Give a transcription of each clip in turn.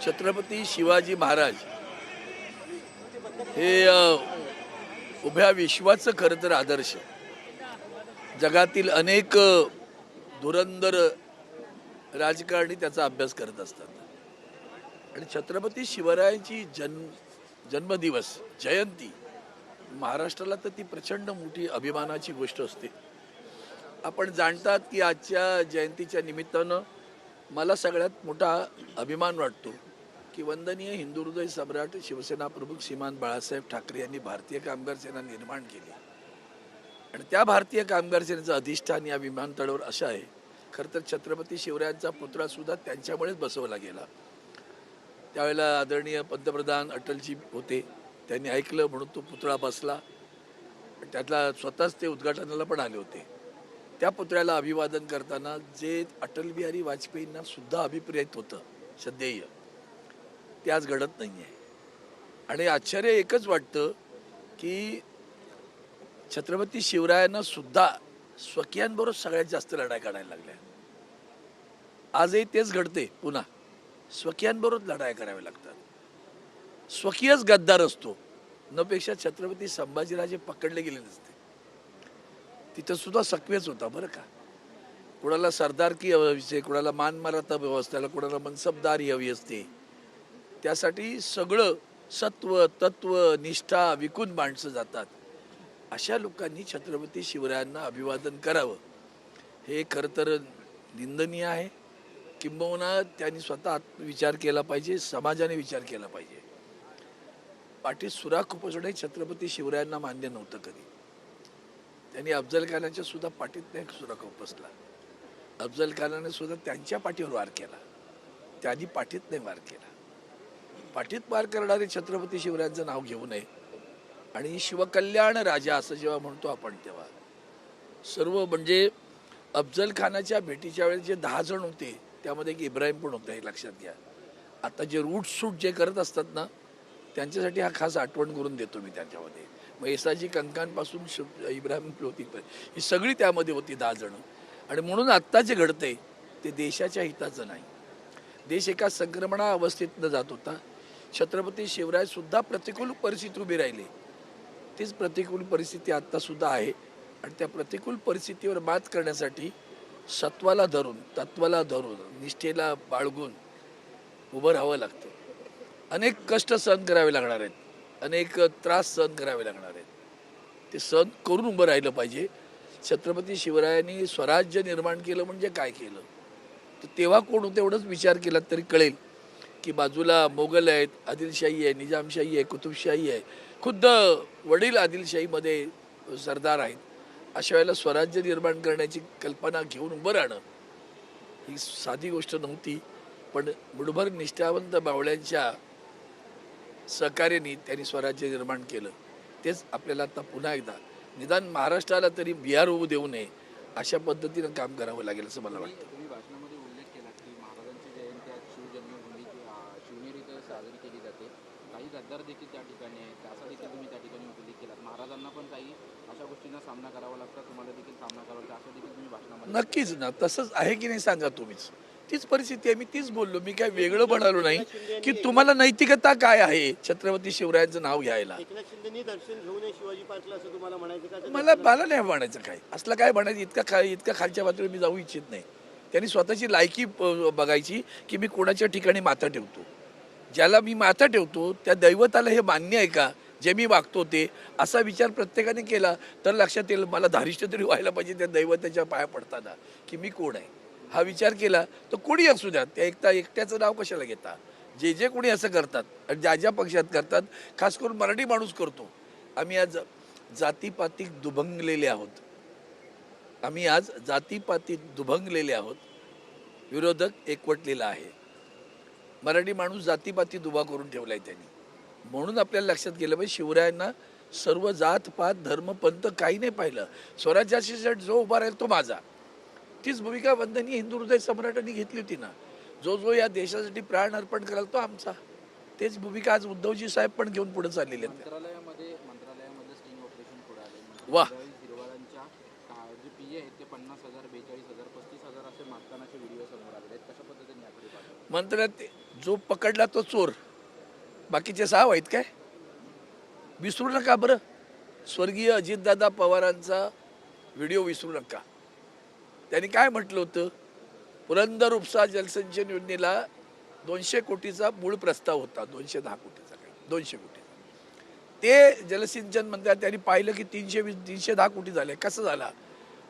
छत्रपती शिवाजी महाराज हे उभ्या विश्वाचं खरं तर आदर्श. जगातील अनेक धुरंधर राजकारणी त्याचा अभ्यास करत असतात आणि छत्रपती शिवरायांची जन्मदिवस जयंती महाराष्ट्राला तर ती प्रचंड मोठी अभिमानाची गोष्ट असते. आपण जाणतात की आजच्या जयंतीच्या निमित्तानं मला सगळ्यात मोठा अभिमान वाटतो की वंदनीय हिंदू हृदय सम्राट शिवसेना प्रमुख श्रीमान बाळासाहेब ठाकरे यांनी भारतीय कामगार सेना निर्माण केली आणि त्या भारतीय कामगार सेनेचं अधिष्ठान या विमानतळावर असं आहे. खरं तर छत्रपती शिवरायांचा पुतळा सुद्धा त्यांच्यामुळेच बसवला गेला. त्यावेळेला आदरणीय पंतप्रधान अटलजी होते, त्यांनी ऐकलं म्हणून तो पुतळा बसला. त्यातला स्वतःच ते उद्घाटनाला पण आले होते. त्या पुतळ्याला अभिवादन करताना जे अटल बिहारी वाजपेयींना सुद्धा अभिप्रेत होतं श्रद्धेय, ते आज घडत नाही आहे. आणि आश्चर्य एकच वाटतं की छत्रपती शिवरायांना सुद्धा स्वकीयांबरोबर सगळ्यात जास्त लढाई काढायला लागल्या. आजही तेच घडते. पुन्हा स्वकीयांबरोबर लढाई कराव्या लागतात. स्वकीयच गद्दार असतो. नपेक्षा छत्रपती संभाजीराजे पकडले गेले नसते. तिथं सुद्धा सक्वेच होता बरं का. कोणाला सरदारकी हवी असते, कोणाला मानमर्यादा व्यवस्थेला, कोणाला मनसबदारी हवी असते. त्यासाठी सगळं सत्व तत्व निष्ठा विकून माणसं जातात. अशा लोकांनी छत्रपती शिवरायांना अभिवादन करावं हे खरं तर निंदनीय आहे. किंबहुना त्यांनी स्वतः विचार केला पाहिजे, समाजाने विचार केला पाहिजे. पाठीत सुराख उपसणे छत्रपती शिवरायांना मान्य नव्हतं कधी. त्यांनी अफजल खानाच्या सुद्धा पाठीत नाही सुराख उपसला. अफजल खानाने सुद्धा त्यांच्या पाठीवर वार केला, त्यांनी पाठीत नाही वार केला. पाठीत वार करणारे छत्रपती शिवरायांचं नाव घेऊ नये. आणि शिवकल्याण राजा असं जेव्हा म्हणतो आपण तेव्हा सर्व म्हणजे अफजल खानाच्या भेटीच्या वेळेस जे 10 जण होते त्यामध्ये एक इब्राहिम पण होता, हे लक्षात घ्या. आता जे रूट सूट जे करत असतात ना त्यांच्यासाठी हा खास आठवण करून देतो मी. त्याच्यामध्ये मग येसाजी कंकांपासून इब्राहिम होती, ही सगळी त्यामध्ये होती 10 जण. आणि म्हणून आत्ता जे घडतंय ते देशाच्या हिताचं नाही. देश एका संक्रमणा अवस्थेतनं जात होता. छत्रपती शिवराय सुद्धा प्रतिकूल परिस्थितीत उभी राहिले. तीच प्रतिकूल परिस्थिती आत्तासुद्धा आहे. आणि त्या प्रतिकूल परिस्थितीवर मात करण्यासाठी सत्वाला धरून तत्वाला धरून निष्ठेला बाळगून उभं राहावं लागतं. अनेक कष्ट सहन करावे लागणार आहेत, अनेक त्रास सहन करावे लागणार आहेत. ते सहन करून उभं राहिलं पाहिजे. छत्रपती शिवरायांनी स्वराज्य निर्माण केलं म्हणजे काय केलं तर तेव्हा कोण होतं एवढंच विचार केला तरी कळेल की बाजूला मोगल आहेत, आदिलशाही आहे, निजामशाही आहे, कुतुबशाही आहे, खुद्द वडील आदिलशाहीमध्ये सरदार आहेत. अशा वेळेला स्वराज्य निर्माण करण्याची कल्पना घेऊन उभं राहणं ही साधी गोष्ट नव्हती. पण मुठभर निष्ठावंत बावळ्यांच्या सहकार्याने त्यांनी स्वराज्य निर्माण केलं. तेच आपल्याला आता पुन्हा एकदा निदान महाराष्ट्राला तरी बिहार होऊ देऊ नये अशा पद्धतीनं काम करावं लागेल असं मला वाटतं. तुम्ही भाषणामध्ये उल्लेख केला की महाराजांची जयंती आज शिवजन्मभूमी शिवनेरी इथं साजरी केली जाते. काही गद्दार देखील त्या ठिकाणी आहेत, त्याचा देखील तुम्ही त्या ठिकाणी उल्लेख केला. महाराजांना पण काही अशा गोष्टींना सामना करावा लागतो, तुम्हाला देखील सामना करावा लागतो असं देखील तुम्ही भाषणामध्ये. नक्कीच ना, तसंच आहे की नाही सांगा तुम्हीच. तीच परिस्थिती आहे. मी तीच बोललो. मी काय वेगळं म्हणालो नाही की तुम्हाला नैतिकता काय आहे छत्रपती शिवरायांचं नाव घ्यायला. दर्शन घेऊ नये शिवाजी पार्कला असं तुम्हाला म्हणायचं का? मला नाही म्हणायचं काय असलं काय म्हणायचं. इतका खालच्या पातळीवर मी जाऊ इच्छित नाही. त्यांनी स्वतःची लायकी बघायची की मी कोणाच्या ठिकाणी माथा ठेवतो. ज्याला मी माथा ठेवतो त्या दैवताला हे मान्य आहे का जे मी वागतो ते, असा विचार प्रत्येकाने केला तर लक्षात येईल मला धारिष्ट तरी व्हायला पाहिजे त्या दैवताच्या पाया पडताना की मी कोण आहे. हा विचार केला तर कोणी असू द्या, त्या एकट्याचं नाव कशाला घेता. जे कोणी असं करतात आणि ज्या पक्षात करतात, खास करून मराठी माणूस करतो. आम्ही आज जातीपातीत दुभंगलेले आहोत. आम्ही आज जातीपातीत दुभंगलेले आहोत. विरोधक एकवटलेला आहे. मराठी माणूस जातीपातीत उभा करून ठेवलाय त्यांनी. म्हणून आपल्याला लक्षात गेलं पाहिजे शिवरायांना सर्व जात पात धर्म पंथ काही नाही पाहिलं. स्वराज्यासाठी जो उभा राहील तो माझा. तीच भूमिका वंदनीय हिंदू हृदय सम्राटांनी घेतली होती ना. जो या देशासाठी प्राण अर्पण कराल तो आमचा. तेच भूमिका आज उद्धवजी साहेब पण घेऊन पुढे चाललेले आहेत. मंत्रालयामध्ये स्टिंग ऑपरेशन पुढे आले. वा. हिरवाळांच्या जे पीए आहेत ते 50,000, 42,000, 35,000 असे मारतानाचे व्हिडिओ समोर आले आहेत. कशा पद्धतीने मंत्रालयात जो पकडला तो चोर, बाकीचे 6 आहेत काय? विसरू नका बरं, स्वर्गीय अजितदादा पवारांचा व्हिडिओ विसरू नका. त्यांनी काय म्हटलं होतं? पुरंदर उपसा जलसिंचन योजनेला 200 कोटीचा मूळ प्रस्ताव होता, 210 कोटीचा काय, 200 कोटी. ते जलसिंचन मंत्र्या त्यांनी पाहिलं की 310 कोटी झाले, कसं झाला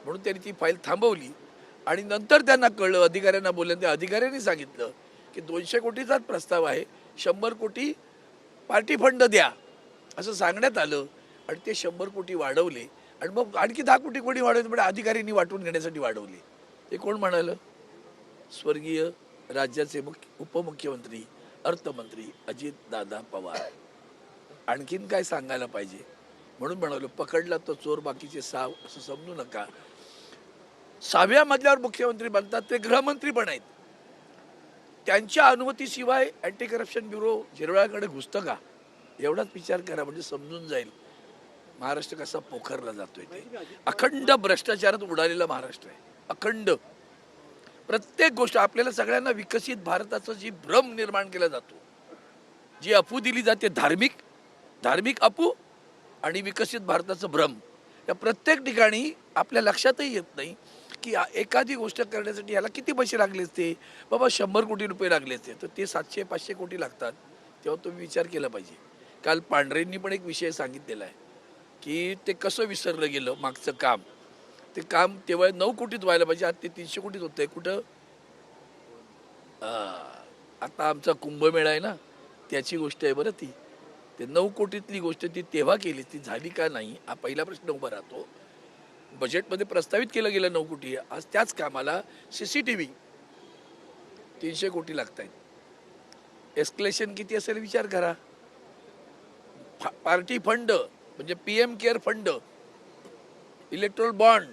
म्हणून त्यांनी ती फाईल थांबवली. आणि नंतर त्यांना कळलं, अधिकाऱ्यांना बोलले, त्या अधिकाऱ्यांनी सांगितलं की 200 कोटीचाच प्रस्ताव आहे, 100 कोटी पार्टी फंड द्या असं सांगण्यात आलं. आणि ते 100 कोटी वाढवले आणि मग आणखी 10 कोटी कोणी वाढवले म्हणजे अधिकाऱ्यांनी वाटून घेण्यासाठी वाढवले. हे कोण म्हणालं? स्वर्गीय राज्याचे उपमुख्यमंत्री अर्थमंत्री अजितदादा पवार. आणखीन काय सांगायला पाहिजे? म्हणून म्हणालो पकडला तो चोर, बाकीचे 6 असं समजू नका. 6व्या मजल्यावर मुख्यमंत्री बनतात ते गृहमंत्री पण आहेत. त्यांच्या अनुमतीशिवाय अँटी करप्शन ब्युरो झिरवळ्याकडे घुसतं का? एवढाच विचार करा म्हणजे समजून जाईल महाराष्ट्र कसा पोखरला जातोय. ते अखंड भ्रष्टाचारात उडालेला महाराष्ट्र आहे. अखंड प्रत्येक गोष्ट आपल्याला सगळ्यांना विकसित भारताचा जी भ्रम निर्माण केला जातो, जी अफू दिली जाते, धार्मिक अफू आणि विकसित भारताचं भ्रम, या प्रत्येक ठिकाणी आपल्या लक्षातही येत नाही की एखादी गोष्ट करण्यासाठी याला किती पैसे लागले असते. बाबा 100 कोटी रुपये लागले असते, तर ते 700-500 कोटी लागतात. तेव्हा तुम्ही विचार केला पाहिजे. काल पांढरेंनी पण एक विषय सांगितलेला आहे की ते कसं विसरलं गेलं मागचं काम. ते काम तेव्हा 9 कोटीत व्हायला पाहिजे, आता ते 300 कोटीत होतंय. कुठं? आता आमचा कुंभमेळा आहे ना, त्याची गोष्ट आहे बरं ती. ते 9 कोटीतली गोष्ट ती तेव्हा केली, ती झाली का नाही हा पहिला प्रश्न उभा राहतो. बजेटमध्ये प्रस्तावित केलं गेलं 9 कोटी, आज त्याच कामाला CCTV 300 कोटी लागत आहेत. एस्केलेशन किती असेल विचार करा. पार्टी फंड म्हणजे PM care fund, electoral bond,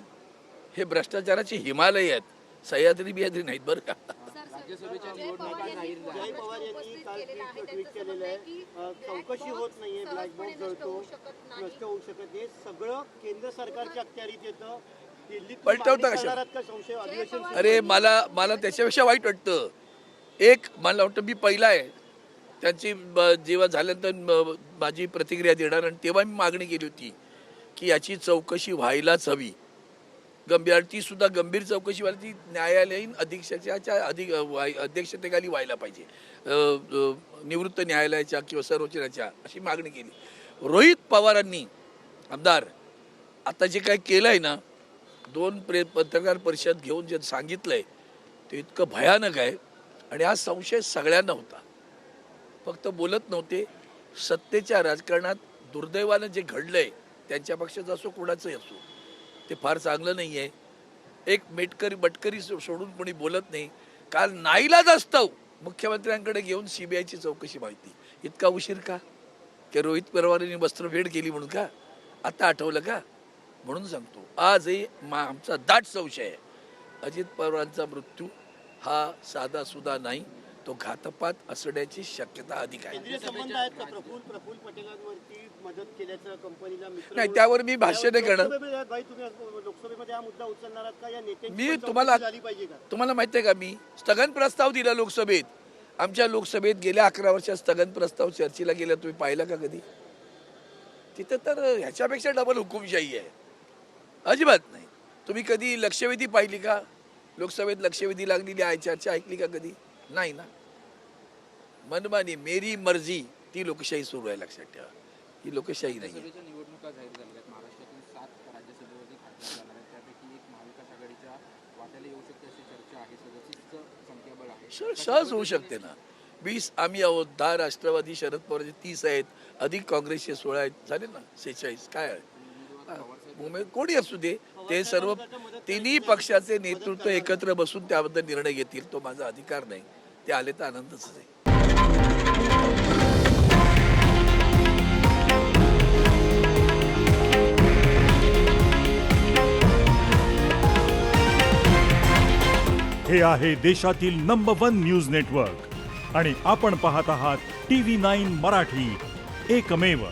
हे भ्रष्टाचाराचे हिमालय आहेत. सह्याद्री बियाद्री नाहीत बरं का. राज्यसभेच्या निवडणुका जाहीर झाल्या. जय पवार यांनी काल ट्विट केलेलं आहे, चौकशी होत नाहीये, ब्लॅक बॉक्स जळतो, नष्ट होऊ शकत. हे सगळं केंद्र सरकारच्या अखत्यारीत येतं. दिल्लीत पलटवता कशा? करणारात का संशय? अधिवेशन अरे मला त्याच्यापेक्षा वाईट वाटतं. एक मला वाटतं मी पहिला आहे त्यांची जेव्हा झाल्यानंतर माझी प्रतिक्रिया देणार, आणि तेव्हा मी मागणी केली होती की याची चौकशी व्हायलाच हवी. ती सुद्धा गंभीर चौकशी व्हायला, ती न्यायालयीन अधीक्षकाच्या अध्यक्षतेखाली व्हायला पाहिजे, निवृत्त न्यायालयाच्या किंवा सर्वोच्च अशी मागणी केली. रोहित पवारांनी आमदार आता जे काय केलं आहे ना, 2 पत्रकार परिषद घेऊन जे सांगितलंय ते इतकं भयानक आहे. आणि हा संशय सगळ्यांना होता, फक्त बोलत नव्हते. सत्तेच्या राजकारणात दुर्दैवानं जे घडलंय, त्यांच्या पक्षाचं असो कोणाचंही असो, ते फार चांगलं नाही आहे. एक बटकरी सोडून कोणी बोलत नाही. काल नाईलाज असतं मुख्यमंत्र्यांकडे घेऊन CBIची चौकशी माहिती. इतका उशीर का? की रोहित पवारांनी वस्त्रभेट केली म्हणून का? आता आठवलं का? म्हणून सांगतो, आजही आमचा दाट संशय आहे, अजित पवारांचा मृत्यू हा साधा सुद्धा नाही, तो घातपात असण्याची शक्यता अधिक आहे. केंद्रीय संबंध आहेत का? प्रफुल्ल पटेलांवरती मदत केल्याचं कंपनीला मित्र नाही, त्यावर मी भाष्य नाही करणार. तुम्ही लोकसभेमध्ये हा मुद्दा उचलणार आहात का? या नेत्यांची मी पण तुम्हाला चौकशी झाली पाहिजे का? तुम्हाला माहिती आहे का, मी स्थगन प्रस्ताव दिला लोकसभेत. आमच्या लोकसभेत गेल्या 11 वर्षात स्थगन प्रस्ताव चर्चेला गेला, तुम्ही पाहिला का कधी? तिथे तर ह्याच्यापेक्षा डबल हुकुमशाही आहे. अजिबात नाही. तुम्ही कधी लक्षवेधी पाहिली का? लोकसभेत लक्षवेधी लागलेली आहे, चर्चा ऐकली का कधी? नाही ना. मनमानी, मेरी मर्जी, ती लोकशाही सुरू आहे, लक्षात ठेवा. ही लोकशाही नाही. राज्यसभेच्या निवडणुका जाहीर झाल्या आहेत. महाराष्ट्रातील 7 राज्यसभेवरती खासदार जाणार आहेत. त्यापैकी एक महाविकास आघाडीच्या वाट्याला येऊ शकते अशी चर्चा आहे. सदस्यांचं संख्याबळ आहे. सहज होऊ शकते ना. 20 आम्ही आहोत, 10 राष्ट्रवादी, शरद पवारचे 30 आहेत, अधिक काँग्रेसचे 16 आहेत, झाले ना 46. काय आहे? कोणी असू दे, ते सर्व तिन्ही पक्षाचे नेतृत्व एकत्र बसून त्याबद्दल निर्णय घेतील. तो माझा अधिकार नाही. ते आले तर आनंदच आहे. हे आहे देशातील नंबर 1 न्यूज नेटवर्क आणि आपण पाहत आहात TV9 मराठी, एकमेव.